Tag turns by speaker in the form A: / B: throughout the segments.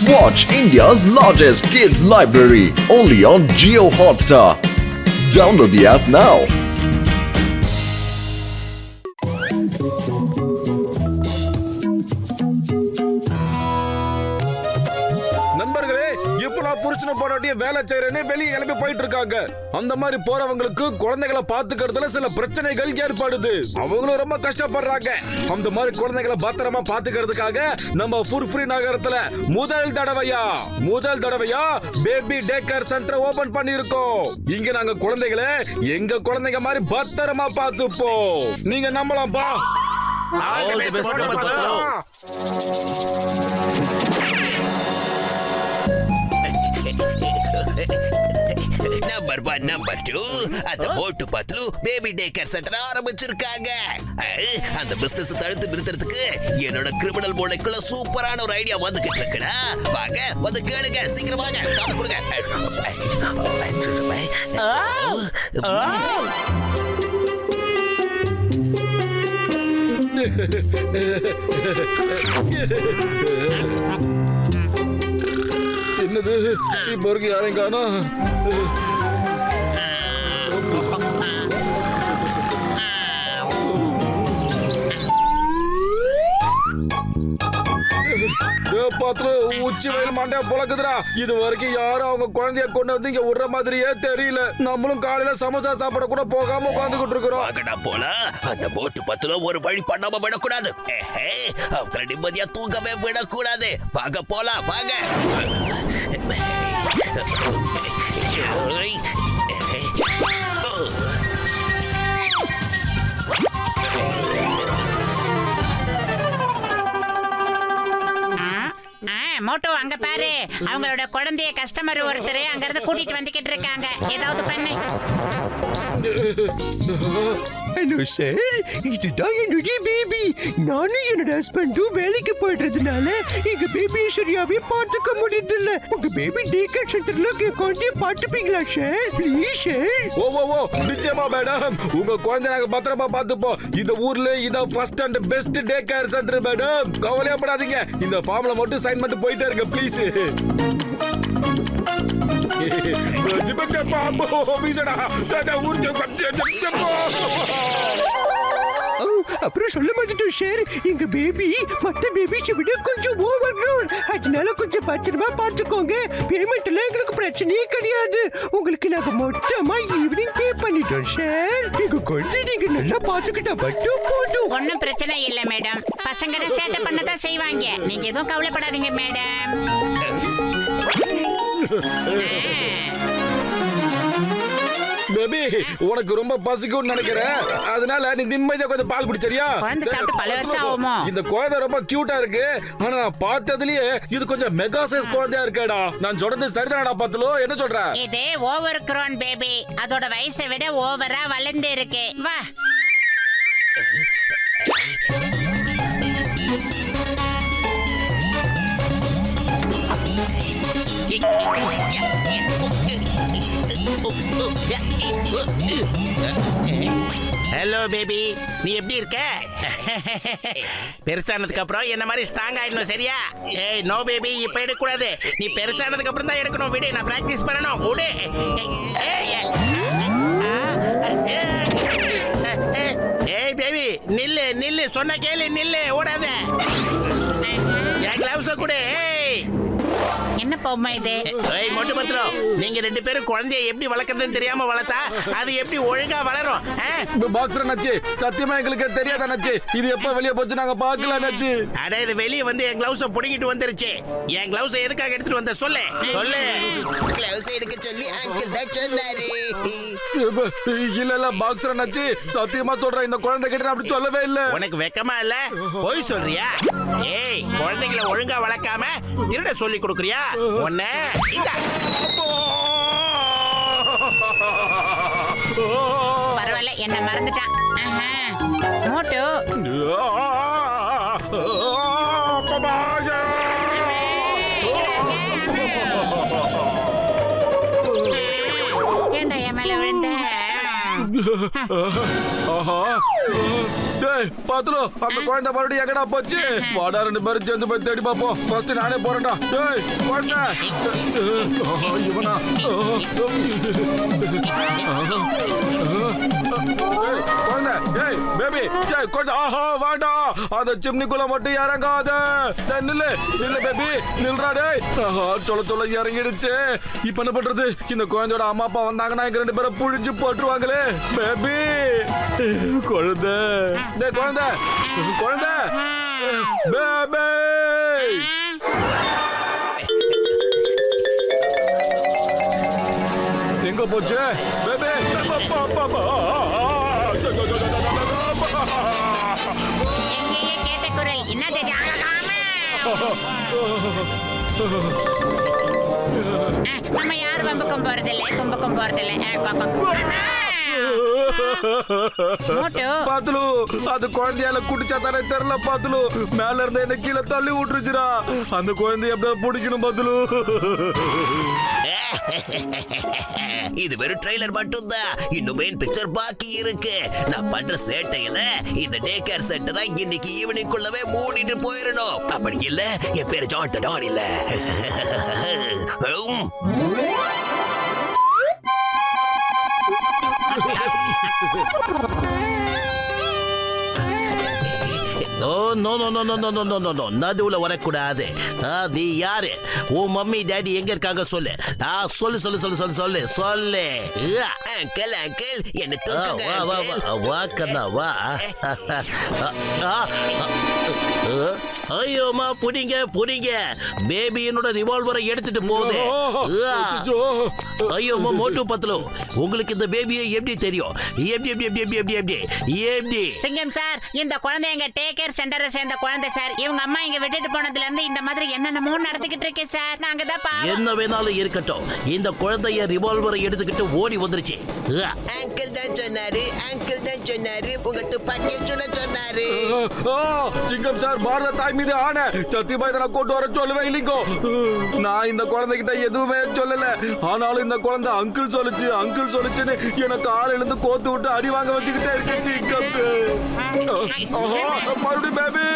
A: Watch India's largest kids library only on Jio Hotstar. Download the app now.
B: நண்பர்களே, இப்போ நான் புருஷனை போராட்டிய வேலை செய்யறேன்னு வெளியே கிளம்பி போயிட்டு இருக்காங்க. அந்த மாதிரி போறவங்களுக்கு குழந்தைகளை பாத்துக்கிறதுல சில பிரச்சனைகள் ஏற்படுது. அவங்களும் ரொம்ப கஷ்டப்படுறாங்க. அந்த மாதிரி குழந்தைகளை பத்திரமா பாத்துக்கிறதுக்காக நம்ம ஃபுர்ஃப்ரீ நகரத்துல முதல் தடவையா baby day care centre open பண்ணிருக்கோம். இங்க நாங்க குழந்தைகளை எங்க குழந்தைங்க மாதிரி பத்திரமா பாத்துப்போம். நீங்க நம்பலாம்பா.
C: நம்பர் 1 நம்பர் 2 அந்த போட்டு Patlu baby day care centre ஆரம்பிச்சிருக்காங்க. அந்த பிசினஸ் தடுத்து நிறுத்துறதுக்கு என்னோட கிரிமினல் மூளைக்குள்ள சூப்பரான ஒரு ஐடியா வந்துகிட்டு இருக்குடா. வாங்க வந்து கேளுங்க, சீக்கிரம் வாங்க, காது கொடுங்க.
B: என்னது இப்ப வரைக்கும் யாரையும் காணோம். பாத்துல உச்சி வயல் மண்டைய புழக்குதுடா. இது வரைக்கும் யாரும் அவங்க குழந்தைய கொண்டு வந்து இங்க விடுற மாதிரியே தெரியல. நம்மளும் காலையில சமோசா சாப்பிட கூட போகாம உட்கார்ந்துகிட்டு இருக்கிறோம்.
C: போல அந்த போட்டு பத்துல ஒரு வழி பண்ணாம விடக்கூடாது. அவங்களை நிம்மதியா தூங்கவே விடக்கூடாது. வாங்க போலாம், வாங்க.
D: மோட்டோ அங்க பாரு, அவங்களோட குழந்தைய கஸ்டமர் ஒருத்தர் அங்க இருந்து கூட்டிட்டு வந்துகிட்டு இருக்காங்க. ஏதாவது பண்ணு.
E: ஹலோ சார், இதுதான் என்னுடைய பேபி. நானும் என்னோட ஹஸ்பண்டும் வேலைக்கு போயிடுறதுனால எங்க பேபியை சரியாவே பார்த்துக்க முடியதில்ல. உங்க பேபி டே கேர் சென்டர்ல குழந்தைய பார்த்துப்பீங்களா சார்? Please sir.
B: ஓ நிச்சயமா மேடம், உங்க குழந்தை நாங்க பத்திரமா பார்த்துப்போம். இந்த ஊர்ல இதான் first and best day care centre madam. கவலையே படாதீங்க. இந்த ஃபார்ம்ல மட்டும் சைன் பண்ணிட்டு போயிட்டே இருங்க ப்ளீஸ்.
E: அப்புறம் சொல்ல மாட்டோம் சார், எங்க பேபி மத்த பேபிஸ் விட கொஞ்சம் ஓவர் க்ரௌன். அதனால கொஞ்சம் பத்திரமா பார்த்துக்கோங்க. பேமெண்ட்ல எங்களுக்கு பிரச்சனையே கிடையாது. உங்களுக்கு நாங்க மொத்தமா ஈவினிங் பே பண்ணிட்டோம் சார். எங்க குழந்தை நீங்க நல்லா பார்த்துக்கிட்டா மட்டும் போதும்.
D: ஒன்னும் பிரச்சனை இல்ல மேடம். பசங்க சேட்டை பண்ணதான் செய்வாங்க. நீங்க எதுவும் கவலைப்படாதீங்க மேடம்.
B: பேபி, உனக்கு ரொம்ப பசிக்கும்னு நினைக்கிறேன். அதனால நீ நிம்மதியா கொஞ்சம் பால் குடிச்சறியா?
D: குழந்தை சாப்பிட்டு பல வருஷம் ஆகுமோ?
B: இந்த குழந்தை ரொம்ப கியூட்டா இருக்கு. ஆனா நான் பார்த்ததுலயே இது கொஞ்சம் மெகா சைஸ் குழந்தையா இருக்கேடா. நான் சொல்றது சரிதானடா பாத்துலோ? என்ன சொல்ற?
D: இது ஓவர் க்ரோன் பேபி. அதோட வயசை விட ஓவரா வளர்ந்து இருக்கு. வா.
F: ஹலோ பேபி, நீ எப்படி இருக்க? பெருசானதுக்கு அப்புறம் என்ன மாதிரி ஸ்ட்ராங் ஆயிடணும், சரியா? ஏய் நோ பேபி, இப்ப எடுக்க கூடாது. நீ பெருசானதுக்கு அப்புறம் தான் எடுக்கணும். விடு, நான் பிராக்டிஸ் பண்ணணும். விடு. ஏய் பேபி, நில்லு நில்லு, சொன்ன கேளு, நில்லு, ஓடாத. என் கிளவுஸ கொடு.
D: என்ன பொம்மை இது?
F: ஏய் மொட்டு பத்திரம், நீங்க ரெண்டு பேரும் குழந்தைய எப்படி வளர்க்கறதுன்னு தெரியாம வளர்த்தா அது எப்படி ஒழுங்கா வளரும்?
B: பாக்ஸர் நச்சு, சத்தியமா எங்களுக்கு தெரியாத நச்சு. இது எப்ப வெளிய போச்சு நாங்க பார்க்கல நச்சு.
F: அட, இது வெளிய வந்து என் கிளவுஸ புடிங்கிட்டு வந்துருச்சு. என் கிளவுஸ எதுக்காக எடுத்துட்டு வந்த சொல்லு சொல்லு.
C: கிளவுஸ் எடுக்க சொல்லி அங்கிள் தான் சொன்னாரு.
B: இல்ல பாக்ஸர் நச்சு, சத்தியமா சொல்றேன், இந்த குழந்தை கிட்ட அப்படி சொல்லவே இல்ல.
F: உனக்கு வெக்கமா இல்ல? போய் சொல்றியா? ஏய், குழந்தைகளை ஒழுங்கா வளர்க்காம திருட சொல்லி கொடுக்கறியா? உன்னை
D: பரவாயில்ல, என்ன மறந்துட்டான். மோட்டோ ஏண்டா என் மேல விழுந்த?
B: ஆஹா டேய் பாத்துலோ அந்த குழந்தை மறுபடியும் எங்கடா போச்சு வாடா 2 பேரும் சேர்ந்து போய் தேடி பாப்போம் ஃபர்ஸ்ட் நானே போறேன்டா டேய் குழந்தை ஆஹா இவனா குழந்தை ஏய் பேபி டேய் குழந்தை ஆஹா வாடா அந்த சிம்னிக்குள்ள மட்டும் இறங்காத டேய் நில்லு நில்லு பேபி நில்றா டேய் ஆஹா தொலை இறங்கிடுச்சு இப்போ என்ன பண்றது இந்த குழந்தையோட அம்மா அப்பா வந்தாங்கன்னா எங்க 2 பேரும் புழிஞ்சு போட்டுருவாங்களே பேபி குழந்தை டேய் குழந்தை குழந்தை பேபி எங்க போச்சு பேபி
D: எங்கேயே கேட்ட குரல் என்னது நம்ம யார் வம்புக்கும் போறதில்லை தும்புக்கும் போறதில்லை மோட்டு
B: பாத்துலு அது குழந்தையால குடிச்சா தானே தெரியல பாத்துலு மேல இருந்து என்ன கீழே தள்ளி விட்டுருச்சுடா அந்த குழந்தைய எப்படியா பிடிக்கணும் பாத்துலு
C: இது வெறும் ட்ரெய்லர் மட்டும்தான் இன்னும் மெயின் பிக்சர் பாக்கி இருக்கு நான் பண்ற சேட்டையில இந்த டே கேர் சென்டரை இன்னைக்கு ஈவினிங் குள்ளவே மூடிட்டு போயிடணும் அப்படி இல்ல என் பேரு ஜான் டான் இல்ல நடுவுல வரக்கூடாது நீ யாரு உன் மம்மி டாடி எங்க இருக்காங்க சொல்லு சொல்லு சொல்லு சொல்லு சொல்லு சொல்லு சொல்லு அங்கிள் அங்கிள் என்ன தூக்குங்க வா கண்ணா வா ஐயோமா புடிங்க புடிங்க பேபி என்னோட ரிவால்வரை எடுத்துட்டு போகுது ஐயோமா மோட்டு பத்லு உங்களுக்கு இந்த பேபியை எப்படி தெரியும் எப்படி எப்படி எப்படி எப்படி எப்படி எப்படி எப்படி
D: சிங்கம் சார் இந்த குழந்தை எங்க டேக் கேர் சென்டரை சேர்ந்த குழந்தை சார் இவங்க அம்மா இங்க விட்டுட்டு போனதுல இருந்து இந்த மாதிரி என்னென்னமோ நடந்துகிட்டு இருக்கு சார் நாங்க தான்
C: என்ன வேணாலும் இருக்கட்டும் இந்த குழந்தைய ரிவால்வரை எடுத்துக்கிட்டு ஓடி வந்துருச்சு அங்கிள் தான் சொன்னாரு உங்க துப்பாக்கியை சுட சொன்னாரு
B: சிங்கம் சார் பாரத தாய் மீது ஆன சத்தியமா இதை நான் கொண்டு வர சொல்லவே இல்லைங்கோ நான் இந்த குழந்தைகிட்ட எதுவுமே சொல்லல ஆனாலும் இந்த குழந்தை அங்கிள் சொல்லுச்சுன்னு எனக்கு ஆள் எழுந்து கோத்து விட்டு அடி வாங்க வச்சுக்கிட்டே இருக்கேன் சிங்கம் மறுபடியும் பேபி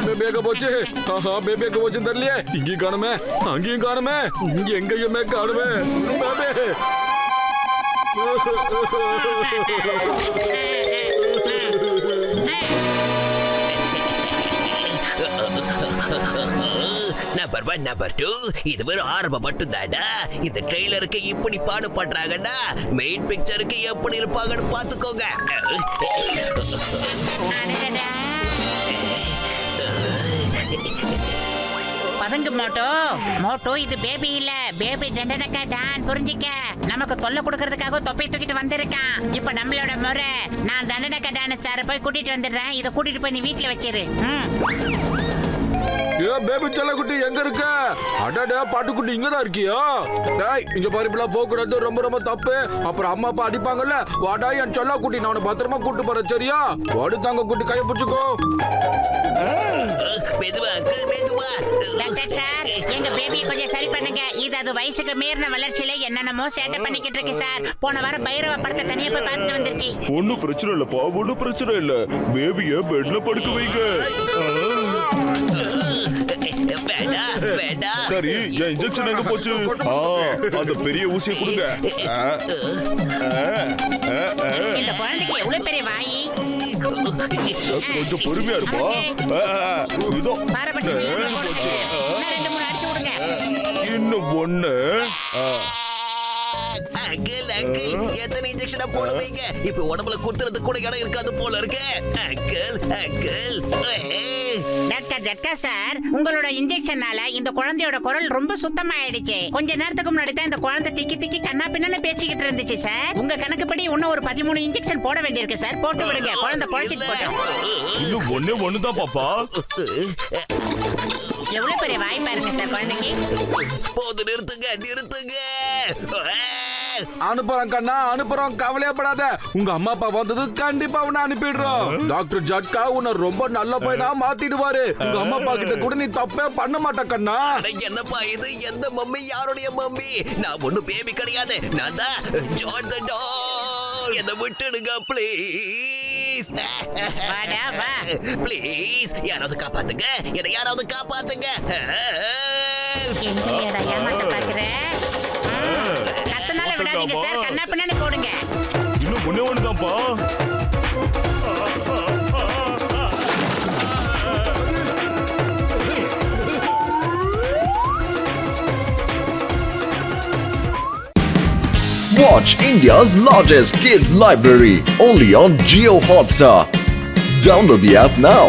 B: பேபி எங்க போச்சு பேபி எங்க போச்சுன்னு தெரியலையே இங்கேயும் காணுமே அங்கேயும் காணுமே எங்கேயுமே காணுமே பேபி
C: நம்பர் 1 நம்பர் 2 இது வெறும் ஆரம்பம் மட்டும் தாடா இந்த ட்ரெய்லருக்கு இப்படி பாடுபடுறாங்கடா மெயின் பிக்சருக்கு எப்படி இருப்பாங்கன்னு பாத்துக்கோங்க
D: பதங்கு மோட்டோ இது பேபி இல்ல பேபி தண்டனக்கா டான் புரிஞ்சிக்க நமக்கு தொல்லை கொடுக்கறதுக்காக தொப்பை தூக்கிட்டு வந்திருக்கான் இப்ப நம்மளோட முறை நான் தண்டனக்கா டான சார போய் கூட்டிட்டு வந்துடுறேன் இதை கூட்டிட்டு போய் நீ வீட்டுல வச்சிரு
B: பேபி செல்லக்குட்டி எங்க இருக்க அடடா பாட்டுக்குட்டி இங்கதான் இருக்கியா டேய் இங்க பாரு இப்பெல்லாம் போக கூடாது ரொம்ப ரொம்ப தப்பு அப்புறம் அம்மா அப்பா அடிப்பாங்கல்ல வாடா என் செல்லக்குட்டி நான் உன்னை பத்திரமா கூட்டு போறேன் சரியா வாடு தாங்க குட்டி கையை பிடிச்சுக்கோ
C: மெதுவா அங்கிள் மெதுவா
D: டாக்டர் சார் எங்க பேபியை கொஞ்சம் சரி பண்ணுங்க இது அது வயசுக்கு மீறின வளர்ச்சியில என்னென்னமோ சேட்டை பண்ணிக்கிட்டு இருக்கு சார் போன வாரம் பைரவ படத்தை தனியா போய் பார்த்துட்டு வந்திருக்கி
G: ஒன்னும் பிரச்சனை இல்லப்பா ஒன்னும் பிரச்சனை இல்ல பேபிய பெட்ல படுக்க வைங்க சரி என் இன்ஜெக்ஷன் எங்க போச்சு அந்த பெரிய ஊசியை கொடுங்க
D: இந்த குழந்தைக்கு எவ்வளவு பெரிய வாயி
G: கொஞ்சம் பொறுமையா இருப்பா இதோ
D: பாரபட்சம் ரெண்டு மூணு அடிச்சு விடுங்க
G: இன்னும் ஒண்ணு
C: அங்கிள் அங்கிள் எத்தனை இன்ஜெக்ஷனை போடுவீங்க இப்ப உடம்புல குத்துறது கூட இடம் இருக்காது போல இருக்கு அங்கிள் அங்கிள்
D: டாக்டர் சார் உங்களோட இன்ஜெக்ஷனால இந்த குழந்தையோட குரல் ரொம்ப சுத்தமாயிடுச்சு கொஞ்ச நேரத்துக்கு முன்னாடி தான் இந்த குழந்தை திக்கி திக்கி கண்ணா பின்னால பேசிக்கிட்டு இருந்துச்சு சார் உங்க கணக்குப்படி இன்னும் ஒரு 13 இன்ஜெக்ஷன் போட வேண்டியிருக்கு சார் போட்டு விடுங்க குழந்தை பொழைச்சிட்டு போட்டோம்
G: இன்னும் ஒண்ணுதான் பாப்பா
D: எவ்வளவு பெரிய வாய் பாருங்க சார் குழந்தைக்கு
C: போது நிறுத்துங்க
B: அனுப்புறோம் கண்ணா அனுப்புறோம், கவலையப்படாத. உங்க அம்மா அப்பா வந்தது கண்டிப்பா உன்னை அனுப்பிடுறோம். டாக்டர் ஜட்கா உன்னை ரொம்ப நல்ல பையனா மாத்திடுவாரு. உங்க அம்மா அப்பா கிட்ட கூட நீ தப்பே பண்ண மாட்ட கண்ணா.
C: அட, என்னப்பா இது? எந்த மம்மி? யாருடைய மம்மி? நான் ஒண்ணு பேபி கிடையாது, நான் தான் ஜான் த டாக். என்ன விட்டுடுங்க ப்ளீஸ்.
D: வாடா, வா.
C: ப்ளீஸ் யாராவது காப்பாத்துங்க, என்னை யாராவது காப்பாத்துங்க.
D: என்னையடா ஏமாத்த பாக்குற? கத்தனால விடாதீங்க சார், கண்ணா பின்னாடி போடுங்க.
G: இன்னும் ஒண்ணே ஒண்ணுதான்ப்பா.
A: Watch India's largest kids library only on Geo Hotstar. Download the app now.